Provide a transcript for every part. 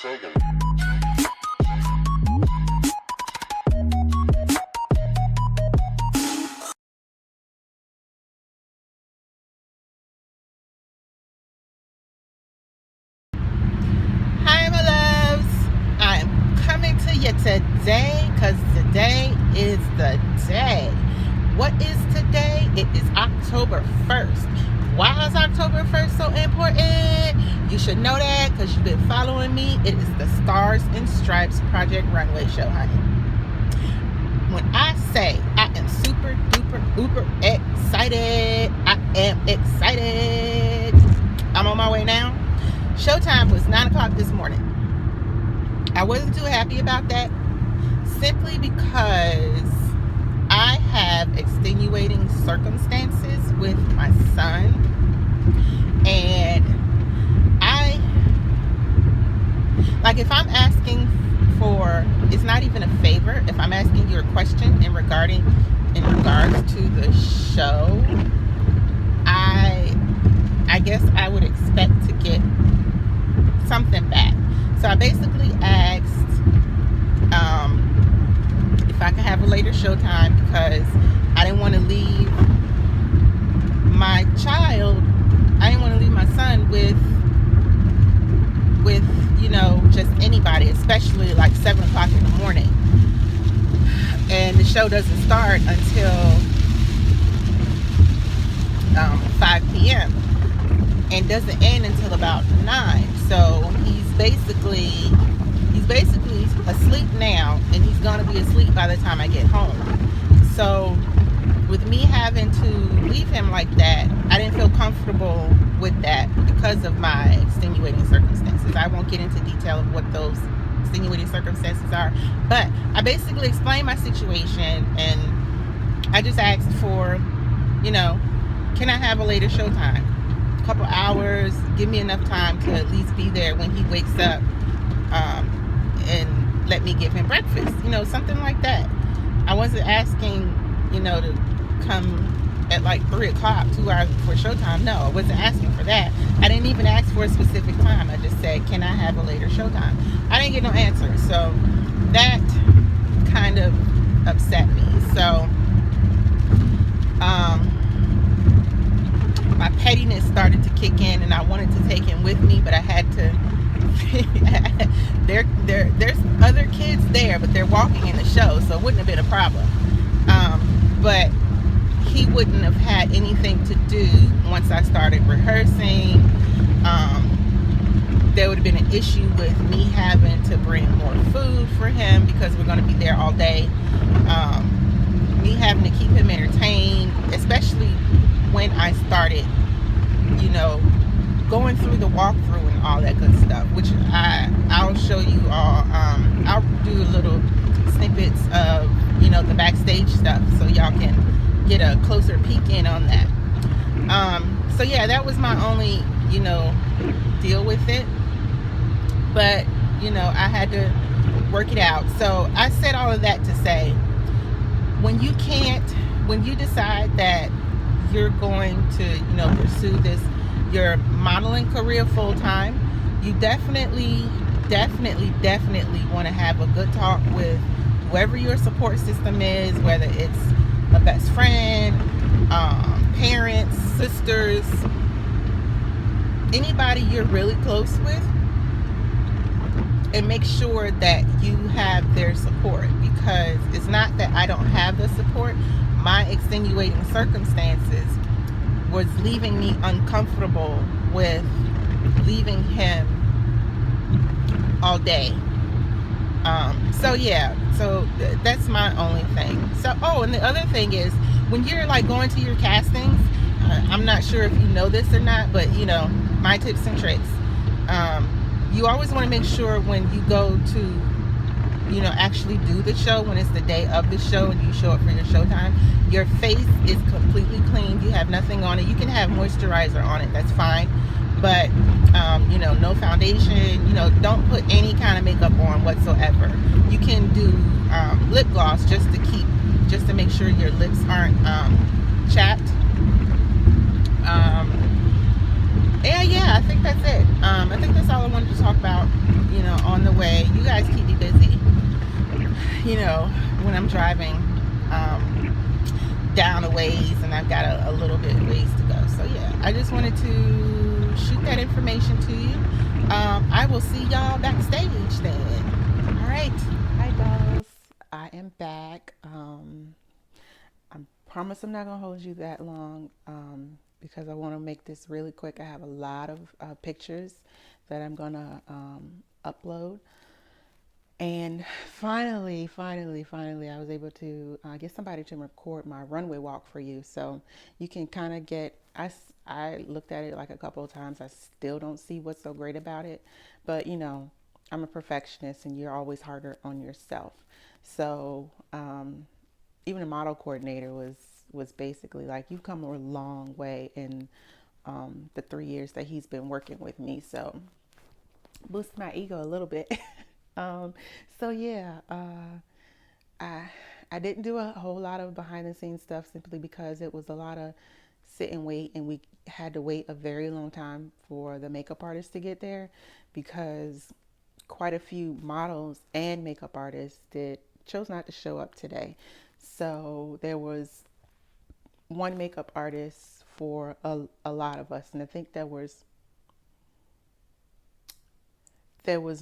Sagan. Hi, my loves. I'm coming to you today because today is the day. What is today? It is October 1st. Why is October 1st so important? You should know that because you've been following me. It is the Stars and Stripes Project Runway show, honey. When I say I am super duper uber excited, I am excited. I'm on my way now. Showtime was 9 o'clock this morning. I wasn't too happy about that simply because I have extenuating circumstances with my son, and if I'm asking for, it's not even a favor, if I'm asking you a question in regards to the show, I guess I would expect to get something back. So I basically asked if I could have a later showtime because I didn't want to leave my child, I didn't want to leave my son with just anybody, especially like 7 o'clock in the morning. And the show doesn't start until 5 p.m. and doesn't end until about 9. So he's basically asleep now, and he's gonna be asleep by the time I get home. So with me having to leave him like that, I didn't feel comfortable with that because of my extenuating circumstances. I won't get into detail of what those extenuating circumstances are, but I basically explained my situation, and I just asked for, can I have a later showtime? A couple hours, give me enough time to at least be there when he wakes up, and let me give him breakfast, something like that. I wasn't asking, to come at like 3 o'clock, 2 hours before showtime. No, I wasn't asking for that. I didn't even ask for a specific time. I just said, can I have a later showtime? I didn't get no answer. So that kind of upset me. So my pettiness started to kick in, and I wanted to take him with me, but I had to there's other kids there, but they're walking in the show, so it wouldn't have been a problem. But he wouldn't have had anything to do once I started rehearsing. There would have been an issue with me having to bring more food for him because we're going to be there all day. Me having to keep him entertained, especially when I started, going through the walkthrough and all that good stuff, which I'll show you all. I'll do little snippets of, the backstage stuff so y'all can get a closer peek in on that. So yeah, that was my only, deal with it. But, I had to work it out. So I said all of that to say, when you decide that you're going to, pursue your modeling career full time, you definitely want to have a good talk with whoever your support system is, whether it's a best friend, parents, sisters, anybody you're really close with, and make sure that you have their support, because it's not that I don't have the support. My extenuating circumstances was leaving me uncomfortable with leaving him all day. So that's my only thing. So, and the other thing is, when you're like going to your castings, I'm not sure if you know this or not, but my tips and tricks. You always want to make sure when you go to, actually do the show, when it's the day of the show and you show up for your showtime, your face is completely clean. You have nothing on it. You can have moisturizer on it, that's fine. But, no foundation, don't put any kind of makeup on whatsoever. You can do lip gloss just to make sure your lips aren't chapped. Yeah, I think that's it. I think that's all I wanted to talk about, on the way. You guys keep me busy, when I'm driving down a ways and I've got a little bit ways to go. So yeah, I just wanted to shoot that information to you. I will see y'all backstage then. All right. Hi, dolls. I am back. I promise I'm not going to hold you that long because I want to make this really quick. I have a lot of pictures that I'm going to upload. And finally, I was able to get somebody to record my runway walk for you. So you can kind of get, I looked at it like a couple of times. I still don't see what's so great about it. But, I'm a perfectionist and you're always harder on yourself. So even a model coordinator was basically like, you've come a long way in the 3 years that he's been working with me. So boost my ego a little bit. Um, so yeah, I I didn't do a whole lot of behind the scenes stuff simply because it was a lot of sit and wait, and we had to wait a very long time for the makeup artist to get there because quite a few models and makeup artists did chose not to show up today. So there was one makeup artist for a lot of us, and I think there was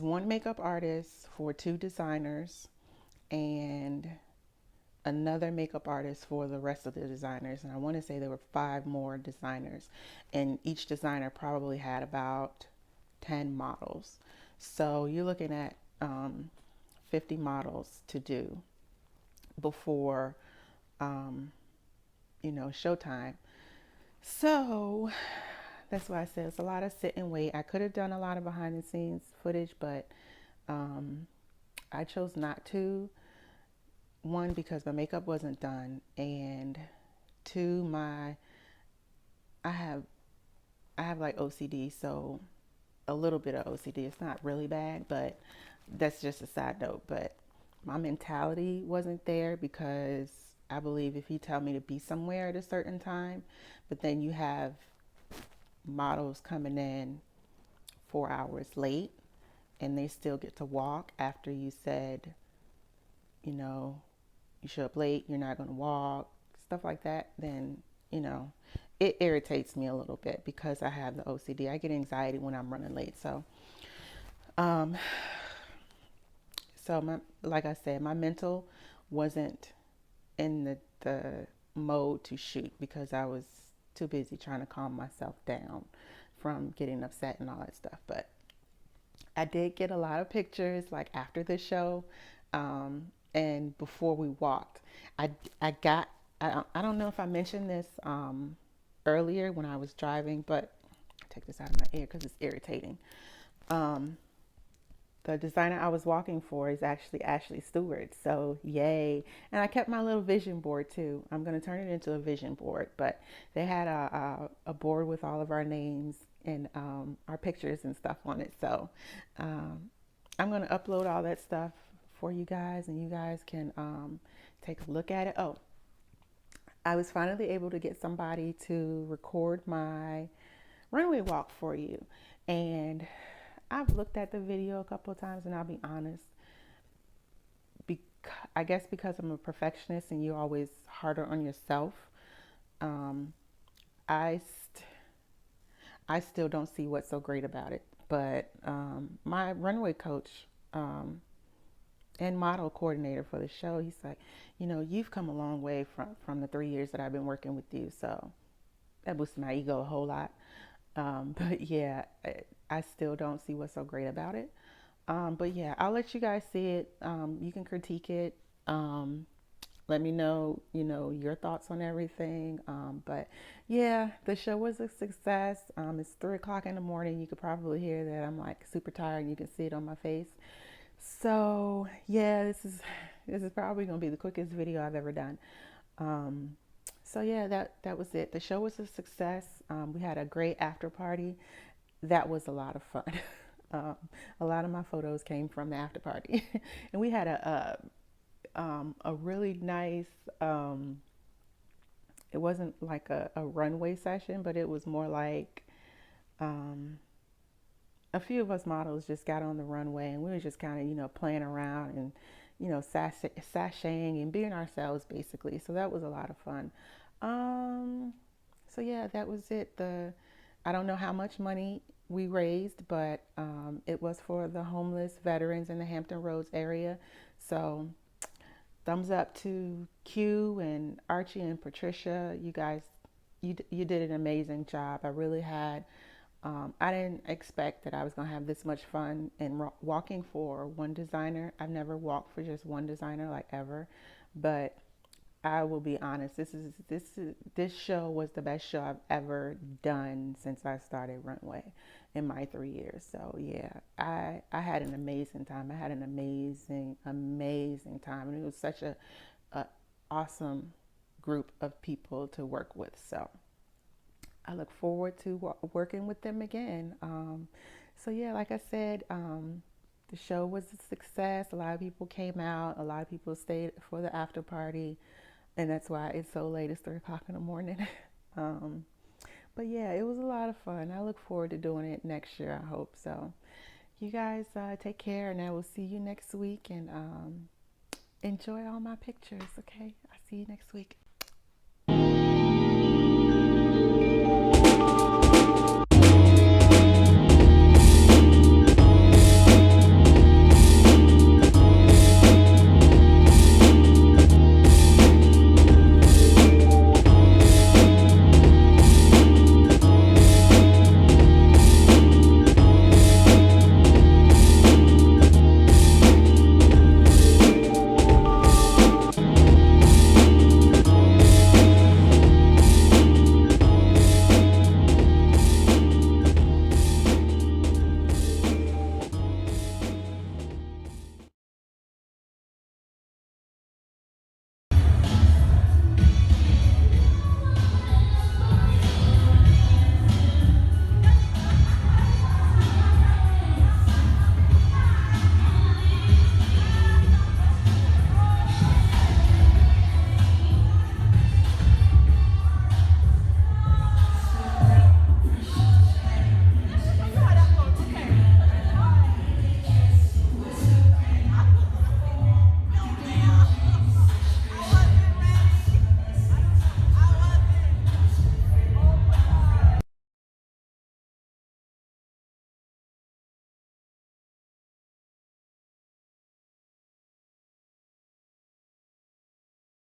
one makeup artist for two designers and another makeup artist for the rest of the designers. And I want to say there were five more designers, and each designer probably had about 10 models. So you're looking at 50 models to do before, showtime. So that's why I said it's a lot of sit and wait. I could have done a lot of behind the scenes footage, but um, I chose not to. One, because my makeup wasn't done, and two, my I have I have like OCD, so a little bit of OCD. It's not really bad, but that's just a side note. But my mentality wasn't there because I believe if you tell me to be somewhere at a certain time, but then you have models coming in 4 hours late and they still get to walk after you said, you know, you show up late, you're not going to walk, stuff like that, then, you know, it irritates me a little bit because I have the OCD. I get anxiety when I'm running late. Um, like I said, my mental wasn't in the mode to shoot because I was too busy trying to calm myself down from getting upset and all that stuff. But I did get a lot of pictures like after the show and before we walked. I, I got, I don't know if I mentioned this earlier when I was driving, but I'll take this out of my ear because it's irritating. Um, the designer I was walking for is actually Ashley Stewart. So yay. And I kept my little vision board too. I'm going to turn it into a vision board, but they had a board with all of our names and our pictures and stuff on it. So um, I'm going to upload all that stuff for you guys and you guys can take a look at it. Oh, I was finally able to get somebody to record my runway walk for you. And I've looked at the video a couple of times, and I'll be honest, I guess because I'm a perfectionist and you're always harder on yourself, um, I, st- I still don't see what's so great about it. But my runway coach um, and model coordinator for the show, he's like, you've come a long way from the 3 years that I've been working with you. So that boosts my ego a whole lot. But yeah, I still don't see what's so great about it. But yeah, I'll let you guys see it. You can critique it. Um, Let me know, your thoughts on everything. But yeah, the show was a success. It's 3 o'clock in the morning. You could probably hear that I'm like super tired and you can see it on my face. So yeah, this is probably gonna be the quickest video I've ever done. Um, so yeah, that was it. The show was a success. We had a great after party. That was a lot of fun. Um, a lot of my photos came from the after party, and we had a really nice. It wasn't like a runway session, but it was more like um, a few of us models just got on the runway and we were just kind of, playing around and, sashaying and being ourselves basically. So that was a lot of fun. Um, so yeah, that was it. I don't know how much money we raised, but it was for the homeless veterans in the Hampton Roads area. So thumbs up to Q and Archie and Patricia. You guys, you did an amazing job. I really had. I didn't expect that I was gonna have this much fun in walking for one designer. I've never walked for just one designer like ever, but I will be honest. This show was the best show I've ever done since I started Runway in my 3 years. So yeah, I had an amazing time. I had an amazing time, and it was such a awesome group of people to work with. So I look forward to working with them again. So yeah, like I said, the show was a success. A lot of people came out. A lot of people stayed for the after party, and that's why it's so late. It's 3 o'clock in the morning. um, but yeah, it was a lot of fun. I look forward to doing it next year. I hope so. You guys take care, and I will see you next week. And enjoy all my pictures. Okay, I'll see you next week.